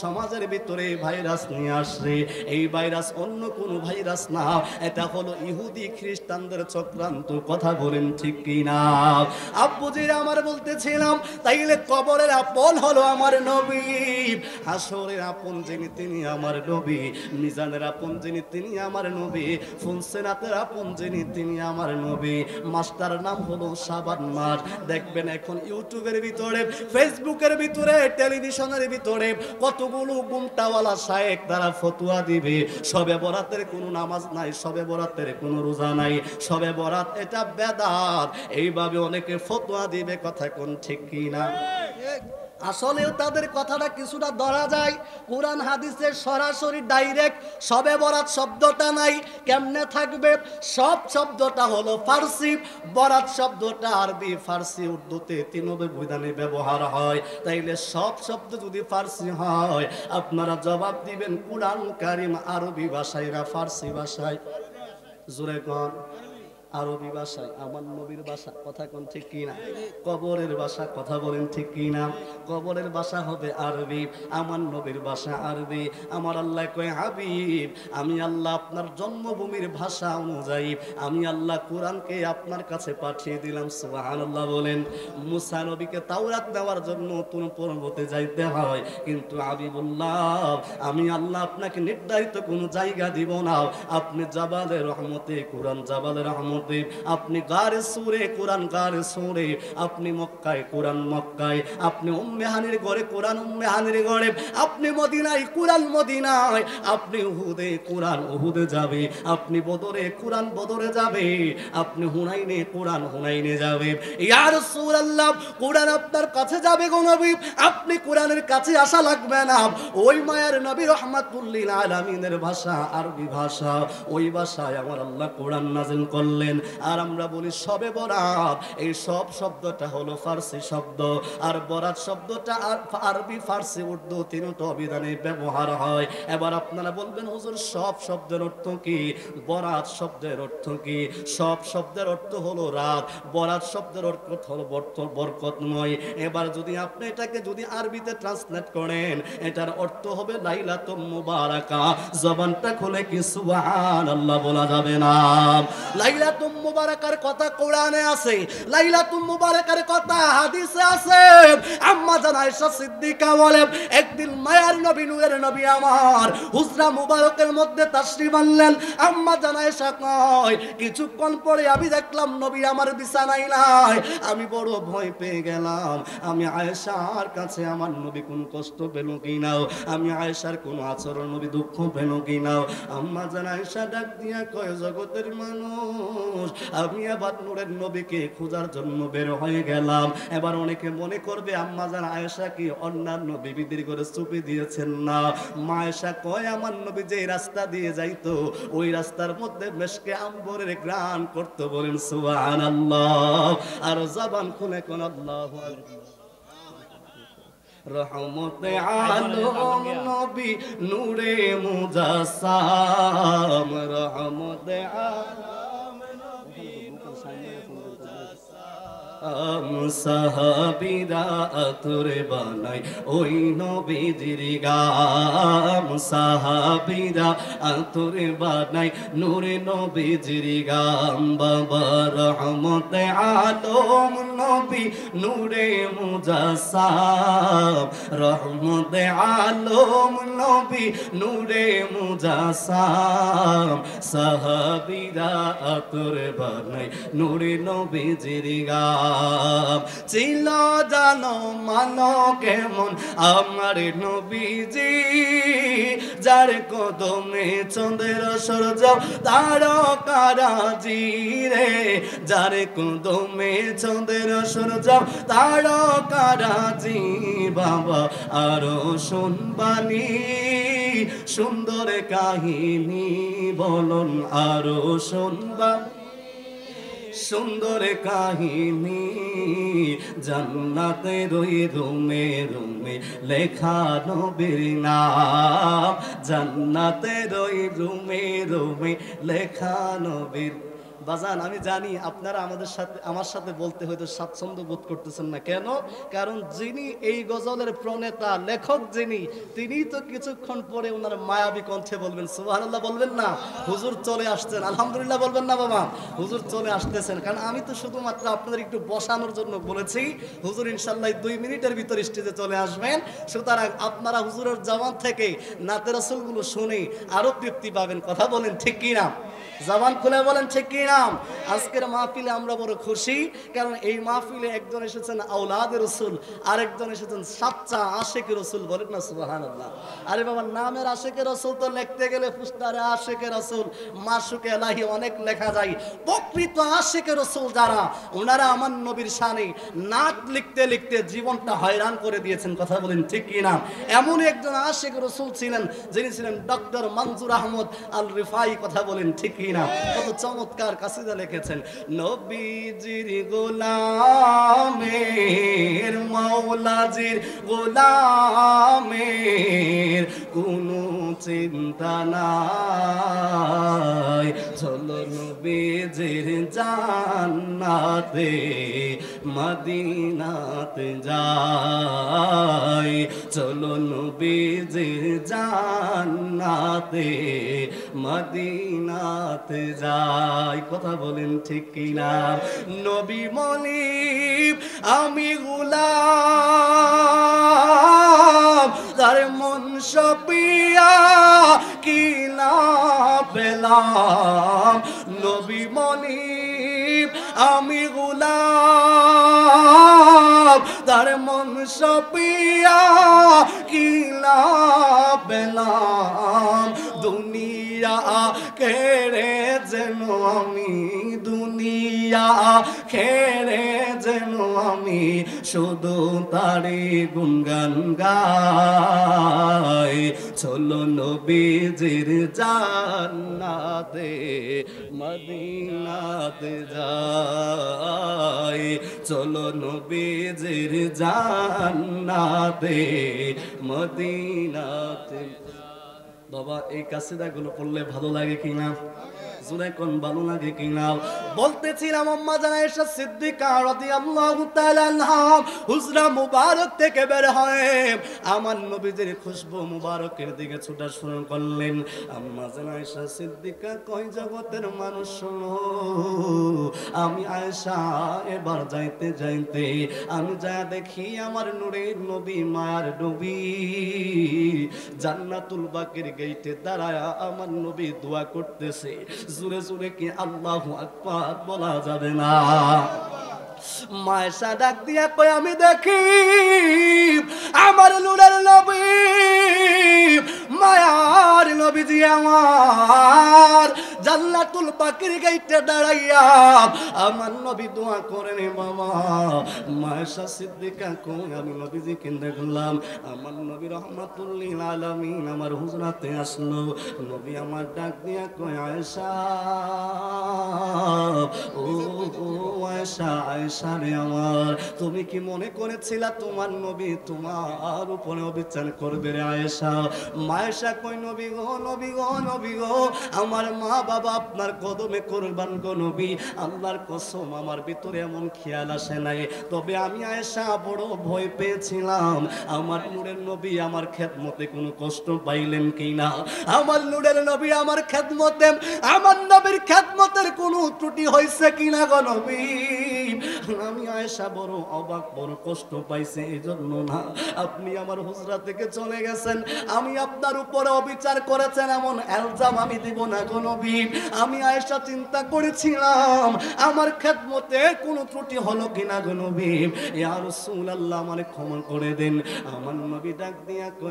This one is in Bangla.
সমাজের ভিতরে ভাইরাস নিয়ে আসছে। এই ভাইরাস অন্য কোনো ভাইরাস না, এটা হলো ইহুদি খ্রিস্টানদের চক্রান্ত। কথা বলেন ঠিক কিনা? আব্বুজিরা আমার বলতেছিলাম, তাইলে কবরের আপন হলো আমার নবী, হাসরের আপন যিনি তিনি আমার নবী, মিজানের আপন যিনি তিনি আমার নবী, ফুলসেরাতের আপন যিনি তিনি আমার নবী। মাস্টার নাম হলো শাবান মাস। দেখবেন এখন ইউটিউবের ভিতরে, ফেসবুকের ভিতরে, টেলিভিশনের ভিতরে কতগুলো গুমটাওয়ালা শায়েখ তারা ফতোয়া দিবে, শবে বরাতের কোনো নামাজ নাই, শবে বরাতের কোনো রোজা নাই, শবে বরাত এটা বেদাত, এইভাবে অনেকে ফতোয়া দিবে। কথা কোন ঠিক কিনা? আসলেও তাদের কথাটা কিছুটা ধরা যায়। কোরআন হাদিসের সরাসরি ডাইরেক্ট শবে বরাত শব্দটা নাই। কেমনে থাকবে? সব শব্দটা হলো ফার্সি, বরাত শব্দটা আরবি, ফার্সি, উর্দুতে তিনভাবে বিধানে ব্যবহার হয়। তাইলে সব শব্দ যদি ফার্সি হয়, আপনারা জবাব দিবেন কোরআন কারীম আরবি ভাষায় না ফার্সি ভাষায়? জোরে কোন? আরবি ভাষায়। আমার নবীর ভাষা, কথা কোন ঠিক কিনা? কবরের ভাষা, কথা বলেন ঠিক কিনা? কবরের ভাষা হবে আরবি, আমার নবীর ভাষা আরবি। আমার আল্লাহ কয়, হাবিব আমি আল্লাহ আপনার জন্মভূমির ভাষা অনুযায়ী আমি আল্লাহ কোরআনকে আপনার কাছে পাঠিয়ে দিলাম। সুবহানাল্লাহ বলেন। মুসা নবীকে তাওরাত দেওয়ার জন্য নতুন পর্বতে যাইতে হয়, কিন্তু হাবিবুল্লাহ আমি আল্লাহ আপনাকে নির্ধারিত কোনো জায়গা দিব না। আপনি জাবালে রহমতে কোরআন, জাবালে রহমত, আপনি গারে সুরে কোরআন, গারে সুরে, আপনি মক্কায় কোরআন মক্কায়, আপনি উম্মে হানির ঘরে কোরআন উম্মে হানির ঘরে, আপনি মদিনায় কোরআন মদিনায়, আপনি উহুদে কোরআন উহুদে যাবে, আপনি বদরে কোরআন বদরে যাবে, আপনি হুনাইনে কোরআন হুনাইনে যাবে। ইয়া রাসূলুল্লাহ কোরআন আপনার কাছে যাবে গো নবী, আপনি কোরআনের কাছে আসা লাগবে না। ওই মায়ের নবী রাহমাতুল লিল আলামিনের ভাষা আরবি ভাষা, ওই ভাষায় আমার আল্লাহ কোরআন নাযিল করলেন। আর আমরা বলি শবে বরাত, এই সব শব্দটা হলো ফার্সি শব্দ, আর বরাত শব্দটা আরবি, ফার্সি, উর্দু তিনটা অভিধানে ব্যবহার হয়। এবার আপনারা বলবেন হুজুর সব শব্দের অর্থ কি? বরাত শব্দের অর্থ কি? সব শব্দের অর্থ হলো রাত, বরাত শব্দের অর্থ হলো বরকতময়। এবার যদি আপনি এটাকে যদি আরবিতে ট্রান্সলেট করেন, এটার অর্থ হবে লাইলাতুম মুবারাকা। জবানটা খুলে কি সুবহানাল্লাহ বলা যাবে না? লাইলাতুম মুবারাকার কথা কোরআনে আছে, লাইলাতুম মুবারাকার কথা হাদিসে আছে। আম্মা জান আয়েশা সিদ্দিকা বলেন, একদিন মায়ার নবী নূরের নবী আমার হুজরা মুবারকের মধ্যে তাশরিফ আনলেন। আম্মা জান আয়েশা কয়, কিছুক্ষণ পরে আমি দেখলাম নবী আমার বিছানায় নাই। আমি বড় ভয় পেয়ে গেলাম। আমি আয়েশার কাছে আমার নবী কোন কষ্ট পেল কিনা, আমি আয়েশার কোন আচরণ নবী দুঃখ পেল কিনা। আম্মা জান আয়েশা ডাক দিয়া কয়, জগতের মানুষ আমি আবার নূরের নবীকে খোঁজার জন্য বের হয়ে গেলাম। এবার অনেকে মনে করবে আম্মা জান আয়েশা কি অন্যান্য বিবিদের করে চুপি দিয়েছেন না। মা আয়েশা কয়, আমার নবী যে রাস্তা দিয়ে যাইতো ওই রাস্তার মধ্যে মেশকে আম্বরের গ্রান করতে। বলেন সুবহানাল্লাহ। আর জবান খুলে কোন আল্লাহু আকবার। রহমতে আলম নবী নূরে মুজাসসাম, রহমতে আলম নবী নূরে মুজাসসাম, সাহাবীরা আতর বানাই ওই নবীজির গাম, সাহাবীরা আতর বানাই নূরে নবীজির গাম। বাবা রহমতে আলম নবী নূরে মুজাসসাম, রহমতে আলম নবী নূরে মুজাসসাম, সাহাবীরা আতর বানাই নূরে নবীজির গাম। ছিল জানো মানো কেমন আমার নবীজি, যার কদমে চন্দ্রের সূর্য তারকারাজি রে, যার কদমে চন্দ্রের সূর্য তারকারাজি। বাবা আরো শুনবানি সুন্দর কাহিনী, বলুন আরো শুনবা সুন্দর কাহিনী। জান্নাতের ওই রুমে রুমে লেখা নবীর নাম, জান্নাতের ওই রুমে রুমে লেখা নবীর। বাজান আমি জানি আপনারা আমার সাথে বলতে হয়তো স্বাচ্ছন্দ্য বোধ করতেছেন না, কেন? কারণ যিনি এই গজলের প্রণেতা লেখক তিনি তো কিছুক্ষণ পরে ওনার মায়াবী কণ্ঠে বলবেন সুবহানাল্লাহ, বলবেন না? হুজুর চলে আসছেন, আলহামদুলিল্লাহ বলবেন না বাবা? হুজুর চলে আসতেছেন, কারণ আমি তো শুধুমাত্র আপনাদের একটু বসানোর জন্য বলেছি। হুজুর ইনশাআল্লাহ 2 মিনিটের ভিতর স্টেজে চলে আসবেন। সুতরাং আপনারা হুজুরের জবান থেকে নাতে রাসূলগুলো শুনে আরো তৃপ্তি পাবেন। কথা বলেন ঠিক কি না? জবান খুলে বলেন ঠিক কি না? আজকের মাহফিলে আমরা বড় খুশি, কারণ এই মাহফিলে একজন এসেছেন আওলাদে রাসূল, আরেকজন এসেছেন সাচ্চা আশিকে রাসূল। বলেন না সুবহানাল্লাহ? আরে বাবা, নামের আশিকে রাসূল তো লিখতে গেলে পুস্তারে আশিকে রাসূল, মাশুকে ইলাহি অনেক লেখা যায়। প্রকৃত আশিকে রাসূল যারা, ওনারা আমার নবীর শানে নাত লিখতে লিখতে জীবনটা হয়রান করে দিয়েছেন। কথা বলেন ঠিক কি না? এমন একজন আশিকে রাসূল ছিলেন, যিনি ছিলেন ডক্টর মনজুর আহমদ আল রিফাই। কথা বলেন ঠিক কি না? কত চমৎকার কাসিদা লিখেছেন। নবীজির গোলামের, মাওলাজির গোলামের কোনো চিন্তা নাই, চলো নবীজির জান্নাতে মদিনাতে যাই, চলো নবীজির জান্নাতে মদিনাতে যাই। কথা বলেন ঠিক কিনা? নবী মলিব আমি গোলাম, তার মন সপিয়া কিনা পেলাম। নবী মলিব আমি গোলাম, তার মন সপিয়া কিনা পেলাম। দুনিয়া খেড়ে যেন আমি, দুনিয়া খেড়ে যেন আমি শুধু তারি গুনগান গাই, চলো নবীজির জান্নাতে মদিনাতে যাই, চলো নবীজির জান্নাতে মদিনাতে। বাবা, এই কাসিদাগুলো পড়লে ভালো লাগে কিনা? জুড়ে কোন ভালো লাগে কিনা? বলতেছিলাম আম্মা জান আয়েশা সিদ্দিকা রাদিয়াল্লাহু তাআলা আনহা হুজরা মুবারক থেকে বের হয়ে আমার নবীজির খুশবু মুবারকের দিকে ছুটা শুরু করলেন। আম্মা জান আয়েশা সিদ্দিকা কয়, জগতের মানুষ শোনো, আমি আয়েশা এবার যাইতে যাইতে আমি যা দেখি আমার নূরের নবী, মায়ার নবী জান্নাতুল বাকির গেটে দাঁড়ায় আমার নবী দোয়া করতেছে। জোরে জোরে কি আল্লাহু আকবার বলা যাবে না? মায়েশা ডাক দিয়া কই, আমি দেখি আমার নূরের নবী, মায়ার নবীজি আমার জান্নাতুল বাকির গেটে দাঁড়াইয়া আমার নবী দোয়া করেন। বাবা, মায়েশা সিদ্দিকা কই, আমি নবীজিকে দেখলাম, আমার নবী রাহমাতুল লিল আলামিন আমার হুজরাতে আসলো। নবী আমার ডাক দিয়া কই, আয়েশা, ও আয়েশা, আয়েশা রে আমার, তুমি কি মনে করেছিলা তোমার নবী তোমার উপরে অবিচার করবে রে আয়েশা? মায়েশা কই, নবী গো, নবী গো, নবী গো, আমার মা বাবা আপনার কদমে কুরবান গো নবী, আল্লাহর কসম আমার ভিতরে এমন খেয়াল আসে নাই, তবে আমি আয়েশা বড় ভয় পেয়েছিলাম আমার নূরের নবী আমার খেদমতে কোনো কষ্ট পাইলেন কিনা, আমার নূরের নবী আমার খেদমতে, আমার নবীর খেদমতের কোনো ত্রুটি হয়েছে কিনা গো নবী। আমি আয়েশা বড় অবাক, বড় কষ্ট পাইছে। এই জন্য না আপনি আমার হুজরা থেকে চলে গেছেন, আমি আপনার উপরে অবিচার করেছেন এমন ইলজাম আমি দিব না গো নবী। আমি আয়েশা চিন্তা করেছিলাম আমার খেদমতে কোনো ত্রুটি হলো কিনা গো নবী। ইয়া রাসূলুল্লাহ আমারে ক্ষমা করে দেন। আমার নবী ডাক দিয়া কয়,